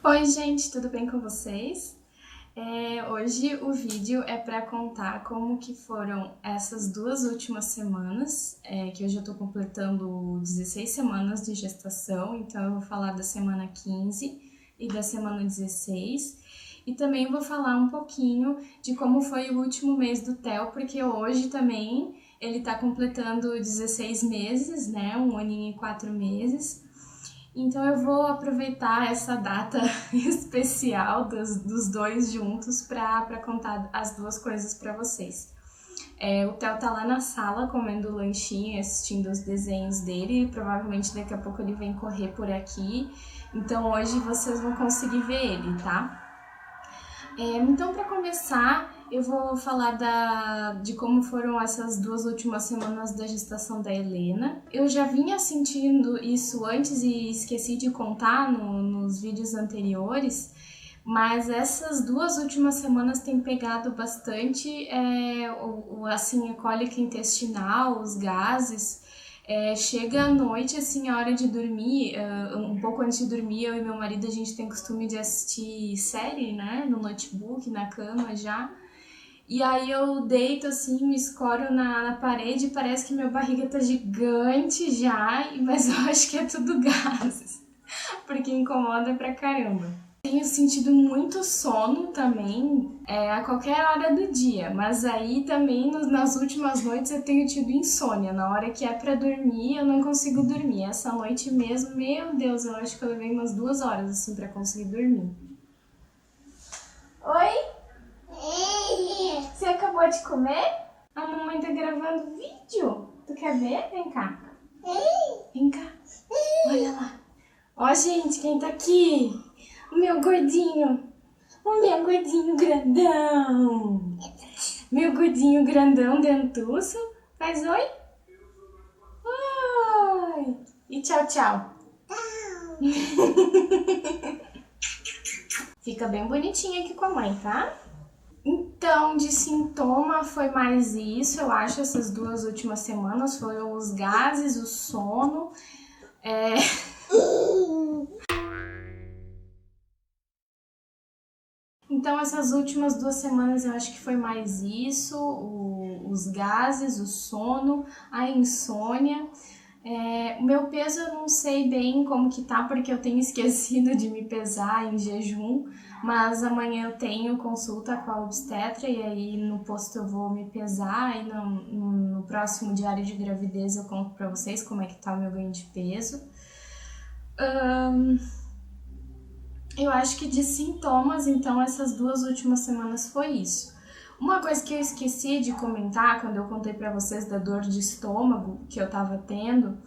Oi, gente, tudo bem com vocês? Hoje o vídeo é para contar como que foram essas duas últimas semanas, que hoje eu tô completando 16 semanas de gestação, então eu vou falar da semana 15 e da semana 16, e também vou falar um pouquinho de como foi o último mês do Theo, porque hoje também ele tá completando 16 meses, né, 1 aninho e 4 meses. Então eu vou aproveitar essa data especial dos dois juntos para contar as duas coisas para vocês. O Theo tá lá na sala comendo o lanchinho, assistindo os desenhos dele, e provavelmente daqui a pouco ele vem correr por aqui. Então hoje vocês vão conseguir ver ele, tá? Então, para começar, eu vou falar de como foram essas duas últimas semanas da gestação da Helena. Eu já vinha sentindo isso antes e esqueci de contar nos vídeos anteriores, mas essas duas últimas semanas tem pegado bastante assim, a cólica intestinal, os gases. Chega à noite, assim, a hora de dormir, um pouco antes de dormir, eu e meu marido, a gente tem costume de assistir série, né, no notebook, na cama já. E aí eu deito, assim, me escoro na parede e parece que minha barriga tá gigante já, mas eu acho que é tudo gases, porque incomoda pra caramba. Tenho sentido muito sono também, a qualquer hora do dia, mas aí também nas últimas noites eu tenho tido insônia. Na hora que é pra dormir, eu não consigo dormir. Essa noite mesmo, meu Deus, eu acho que eu levei umas 2 horas assim pra conseguir dormir. Oi? Você acabou de comer? A mamãe tá gravando vídeo. Tu quer ver? Vem cá. Vem cá. Olha lá. Ó, gente, quem tá aqui? O meu gordinho. O meu gordinho grandão. Meu gordinho grandão dentuço. Faz oi. Oi. E tchau, tchau. Fica bem bonitinho aqui com a mãe, tá? Então, de sintoma foi mais isso, eu acho, essas duas últimas semanas foram os gases, o sono. Então, essas últimas 2 semanas eu acho que foi mais isso, os gases, o sono, a insônia. O meu peso eu não sei bem como que tá, porque eu tenho esquecido de me pesar em jejum, mas amanhã eu tenho consulta com a obstetra e aí no posto eu vou me pesar e no próximo diário de gravidez eu conto pra vocês como é que tá o meu ganho de peso. Eu acho que de sintomas, então, essas duas últimas semanas foi isso. Uma coisa que eu esqueci de comentar quando eu contei pra vocês da dor de estômago que eu tava tendo,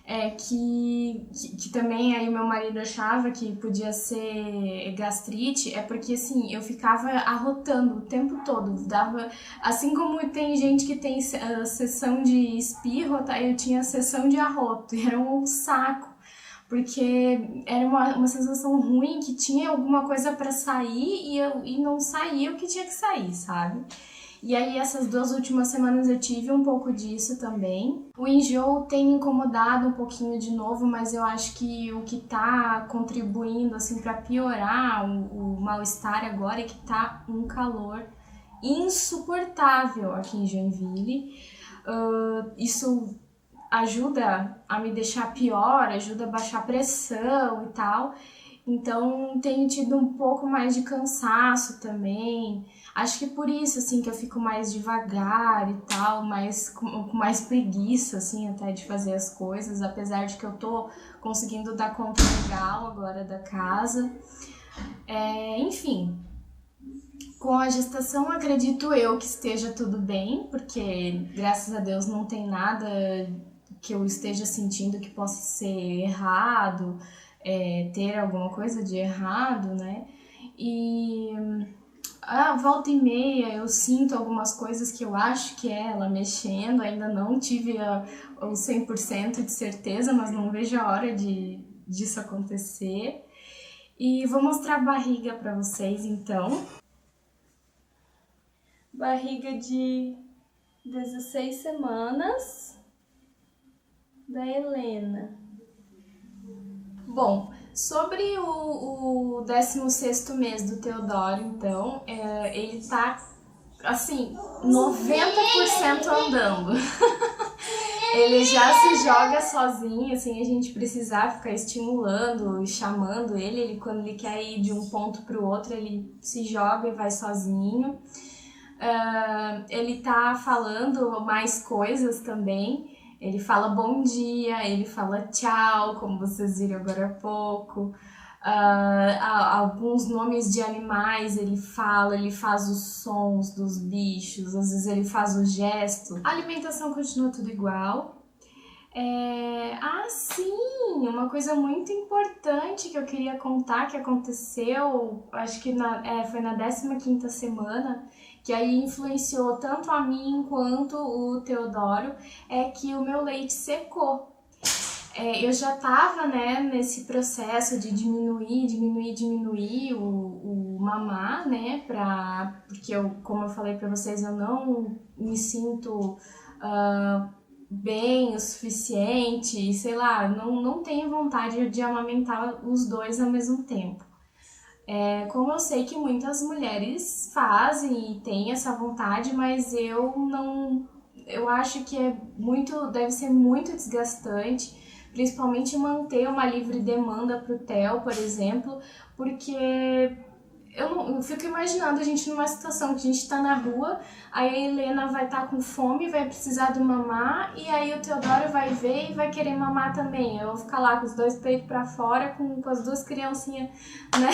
é que também aí o meu marido achava que podia ser gastrite, é porque assim, eu ficava arrotando o tempo todo, dava, assim como tem gente que tem sessão de espirro, tá? Eu tinha sessão de arroto, e era um saco porque era uma sensação ruim que tinha alguma coisa para sair e não saía o que tinha que sair, sabe? E aí essas duas últimas semanas eu tive um pouco disso também. O enjoo tem incomodado um pouquinho de novo, mas eu acho que o que tá contribuindo assim para piorar o mal-estar agora é que tá um calor insuportável aqui em Joinville. Isso ajuda a me deixar pior, ajuda a baixar a pressão e tal. Então tenho tido um pouco mais de cansaço também. Acho que por isso assim que eu fico mais devagar e tal, mais com mais preguiça assim até de fazer as coisas, apesar de que eu tô conseguindo dar conta legal agora da casa. Enfim, com a gestação acredito eu que esteja tudo bem, porque graças a Deus não tem nada que eu esteja sentindo que possa ser errado, ter alguma coisa de errado, né? E volta e meia eu sinto algumas coisas que eu acho que é ela mexendo, ainda não tive o 100% de certeza, mas não vejo a hora disso acontecer. E vou mostrar a barriga para vocês então. Barriga de 16 semanas da Helena. Bom, Sobre o 16º mês do Teodoro, então, ele tá, assim, 90% andando. Ele já se joga sozinho, assim, a gente precisar ficar estimulando e chamando ele, quando ele quer ir de um ponto para o outro, ele se joga e vai sozinho. Ele tá falando mais coisas também. Ele fala bom dia, ele fala tchau, como vocês viram agora há pouco. Alguns nomes de animais ele fala, ele faz os sons dos bichos, às vezes ele faz o gesto. A alimentação continua tudo igual. Sim, uma coisa muito importante que eu queria contar que aconteceu, acho que foi na 15ª semana, que aí influenciou tanto a mim quanto o Teodoro, é que o meu leite secou. Eu já tava, né, nesse processo de diminuir o mamar, né, porque como eu falei pra vocês, eu não me sinto bem o suficiente, sei lá, não tenho vontade de amamentar os dois ao mesmo tempo. Como eu sei que muitas mulheres fazem e têm essa vontade, mas eu não... Eu acho que deve ser muito desgastante, principalmente manter uma livre demanda pro Theo, por exemplo, porque eu fico imaginando a gente numa situação que a gente tá na rua, aí a Helena vai estar com fome, vai precisar do mamar, e aí o Teodoro vai ver e vai querer mamar também. Eu vou ficar lá com os dois peitos pra fora, com as duas criancinhas, né?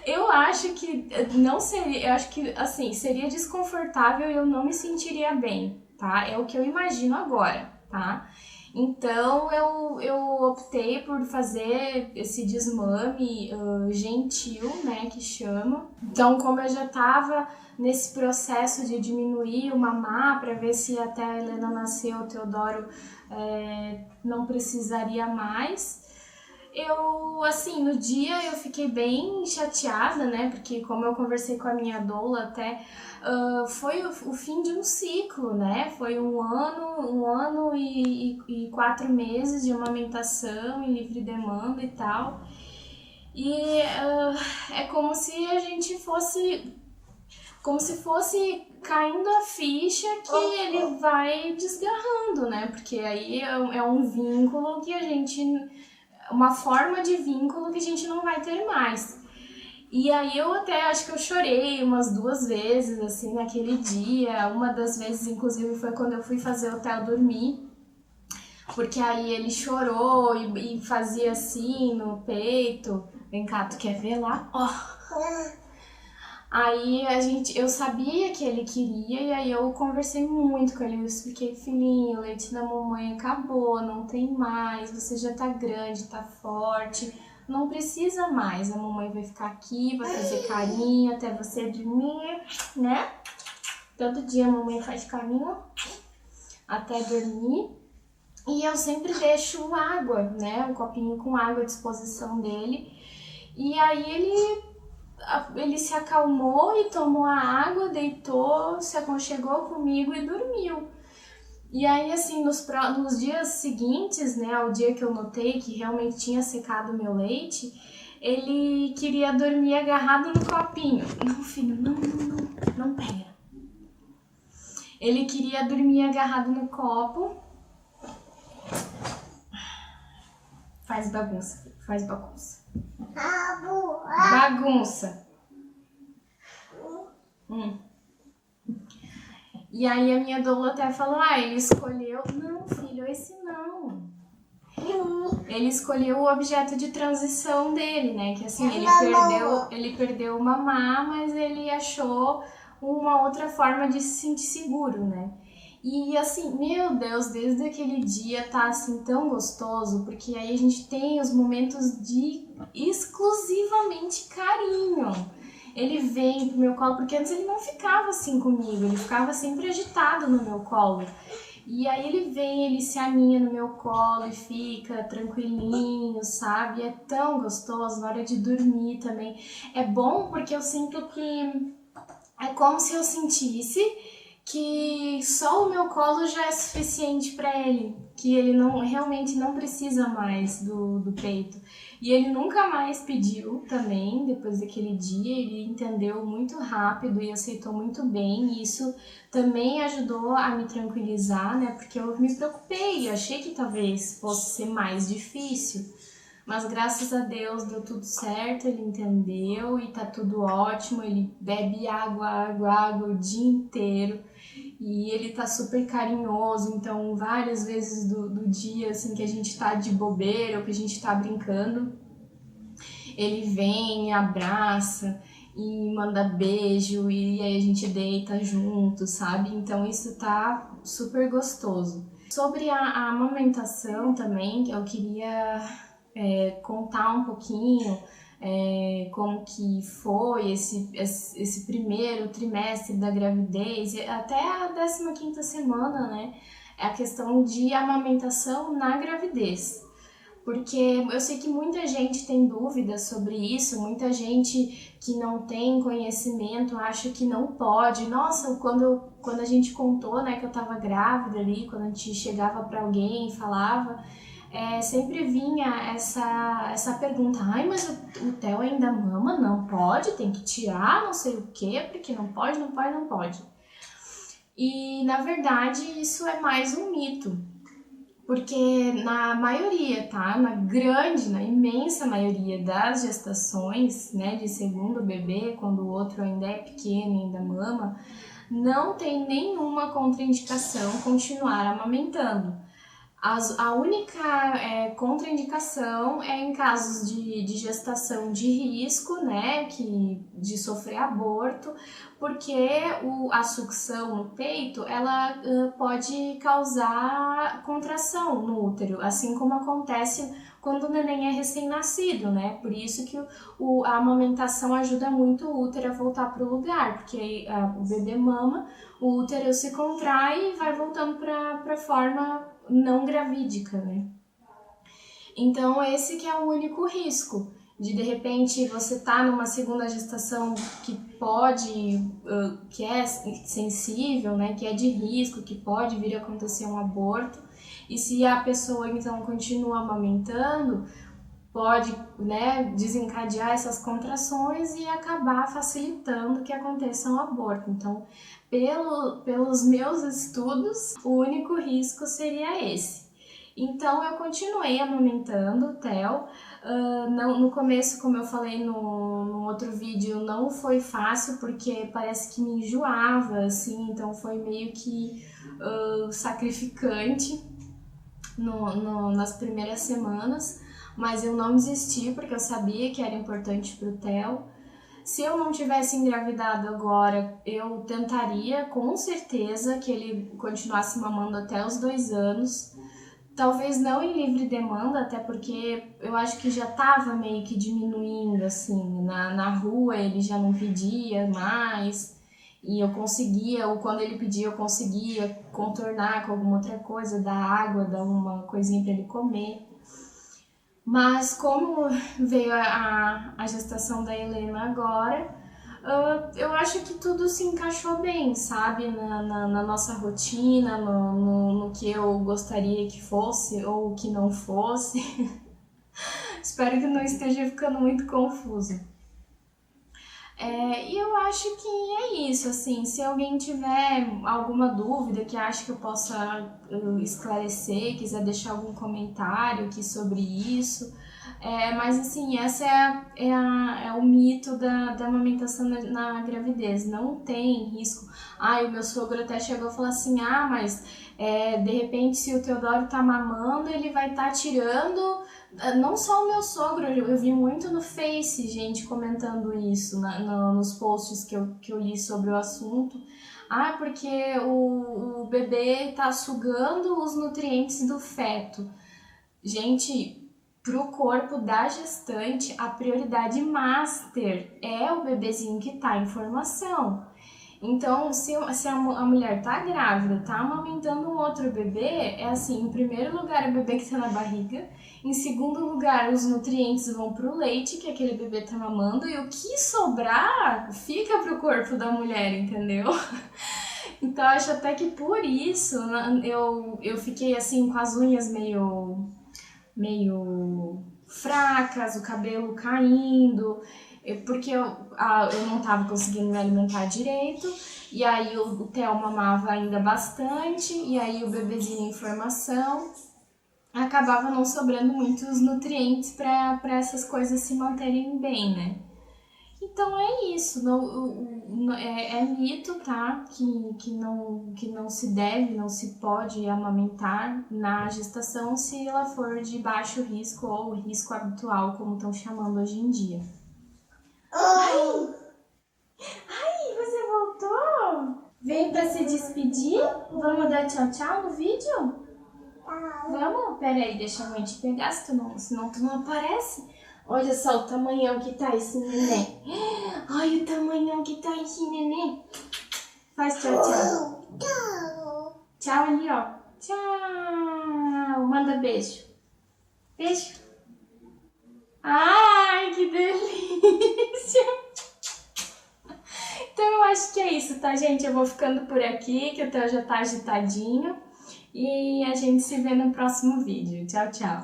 Eu acho que não seria, eu acho que, assim, seria desconfortável e eu não me sentiria bem, tá? É o que eu imagino agora, tá? Então eu optei por fazer esse desmame gentil, né, que chama. Então, como eu já tava nesse processo de diminuir o mamar para ver se até a Helena nascer o Teodoro não precisaria mais. Assim, no dia eu fiquei bem chateada, né? Porque como eu conversei com a minha doula até, foi o fim de um ciclo, né? Foi um ano e 4 meses de amamentação em livre demanda e tal. E é como se a gente fosse... Como se fosse caindo a ficha que ele vai desgarrando, né? Porque aí é um vínculo que a gente... Uma forma de vínculo que a gente não vai ter mais. E aí eu até acho que eu chorei umas 2 vezes, assim, naquele dia. Uma das vezes, inclusive, foi quando eu fui fazer o Theo dormir. Porque aí ele chorou e fazia assim no peito. Vem cá, tu quer ver lá? Aí eu sabia que ele queria e aí eu conversei muito com ele, eu expliquei, filhinho, o leite da mamãe acabou, não tem mais, você já tá grande, tá forte, não precisa mais, a mamãe vai ficar aqui, vai fazer carinho até você dormir, né? Todo dia a mamãe faz carinho até dormir. E eu sempre deixo água, né? Um copinho com água à disposição dele. E aí ele se acalmou e tomou a água, deitou, se aconchegou comigo e dormiu. E aí, assim, nos dias seguintes, né, ao dia que eu notei que realmente tinha secado o meu leite, ele queria dormir agarrado no copinho. Não, filho, não pega. Ele queria dormir agarrado no copo. Faz bagunça, faz bagunça. Bagunça. E aí a minha doula até falou, ele escolheu... Não, filho, esse não. Ele escolheu o objeto de transição dele, né? Que assim, ele perdeu o mamar, mas ele achou uma outra forma de se sentir seguro, né? E assim, meu Deus, desde aquele dia tá assim tão gostoso, porque aí a gente tem os momentos de exclusivamente carinho. Ele vem pro meu colo, porque antes ele não ficava assim comigo, ele ficava sempre agitado no meu colo. E aí ele vem, ele se aninha no meu colo e fica tranquilinho, sabe? É tão gostoso, na hora de dormir também. É bom porque eu sinto que é como se eu sentisse que só o meu colo já é suficiente para ele, que ele realmente não precisa mais do peito. E ele nunca mais pediu também, depois daquele dia, ele entendeu muito rápido e aceitou muito bem, e isso também ajudou a me tranquilizar, né? Porque eu me preocupei, eu achei que talvez fosse ser mais difícil, mas graças a Deus deu tudo certo, ele entendeu e tá tudo ótimo, ele bebe água o dia inteiro. E ele tá super carinhoso, então várias vezes do dia, assim, que a gente tá de bobeira ou que a gente tá brincando, ele vem, abraça e manda beijo e aí a gente deita junto, sabe? Então isso tá super gostoso. Sobre a amamentação também, eu queria contar um pouquinho como que foi esse primeiro trimestre da gravidez, até a 15ª semana, né? É a questão de amamentação na gravidez. Porque eu sei que muita gente tem dúvidas sobre isso, muita gente que não tem conhecimento acha que não pode. Nossa, quando a gente contou, né, que eu tava grávida ali, quando a gente chegava para alguém e falava, sempre vinha essa pergunta: ai, mas o Theo ainda mama? Não pode, tem que tirar, não sei o quê, porque não pode, não pode, não pode. E na verdade isso é mais um mito, porque na maioria, tá? Na imensa maioria das gestações, né, de segundo bebê, quando o outro ainda é pequeno e ainda mama, não tem nenhuma contraindicação continuar amamentando. A única contraindicação é em casos de gestação de risco, né, de sofrer aborto, porque a sucção no peito, ela pode causar contração no útero, assim como acontece quando o neném é recém-nascido, né? Por isso que a amamentação ajuda muito o útero a voltar para o lugar, porque o bebê mama, o útero se contrai e vai voltando para a forma não gravídica, né? Então esse que é o único risco, de repente você tá numa segunda gestação que pode, que é sensível, né, que é de risco, que pode vir a acontecer um aborto, e se a pessoa então continua amamentando, pode, né, desencadear essas contrações e acabar facilitando que aconteça um aborto. Então, pelos meus estudos, o único risco seria esse. Então, eu continuei amamentando o Theo. No começo, como eu falei no outro vídeo, não foi fácil porque parece que me enjoava, assim, então foi meio que sacrificante nas primeiras semanas, mas eu não desisti porque eu sabia que era importante para o Theo. Se eu não tivesse engravidado agora, eu tentaria com certeza que ele continuasse mamando até os 2 anos. Talvez não em livre demanda, até porque eu acho que já estava meio que diminuindo, assim, na rua ele já não pedia mais, e eu conseguia, ou quando ele pedia eu conseguia contornar com alguma outra coisa, dar água, dar uma coisinha para ele comer. Mas como veio a gestação da Helena agora, eu acho que tudo se encaixou bem, sabe? Na nossa rotina, no que eu gostaria que fosse ou que não fosse. Espero que não esteja ficando muito confuso. E eu acho que é isso, assim, se alguém tiver alguma dúvida que acha que eu possa esclarecer, quiser deixar algum comentário aqui sobre isso, mas assim, essa é o mito da amamentação na gravidez, não tem risco. O meu sogro até chegou a falar assim, mas de repente se o Teodoro tá mamando, ele vai estar tirando. Não só o meu sogro, eu vi muito no Face gente comentando isso, nos posts que eu li sobre o assunto. Porque o bebê tá sugando os nutrientes do feto. Gente, pro corpo da gestante, a prioridade master é o bebezinho que tá em formação. Então, se a mulher tá grávida, tá amamentando um outro bebê, é assim, em primeiro lugar o bebê que tá na barriga, em segundo lugar os nutrientes vão pro leite que aquele bebê tá mamando, e o que sobrar fica pro corpo da mulher, entendeu? Então, acho até que por isso eu fiquei assim com as unhas meio fracas, o cabelo caindo, porque eu não tava conseguindo me alimentar direito, e aí o Theo mamava ainda bastante, e aí o bebezinho em formação, acabava não sobrando muitos nutrientes para essas coisas se manterem bem, né? Então é isso, é mito, tá? Que não se deve, não se pode amamentar na gestação se ela for de baixo risco ou risco habitual, como estão chamando hoje em dia. Ai, você voltou? Veio pra se despedir? Vamos dar tchau tchau no vídeo? Vamos? Pera aí, deixa a mãe te pegar, senão tu não aparece. Olha só o tamanhão que tá esse neném. Olha o tamanhão que tá esse neném. Faz tchau, tchau. Tchau ali, ó. Tchau. Manda beijo. Beijo. Ai, que delícia. Então eu acho que é isso, tá, gente? Eu vou ficando por aqui, que o Theo já tá agitadinho. E a gente se vê no próximo vídeo. Tchau, tchau.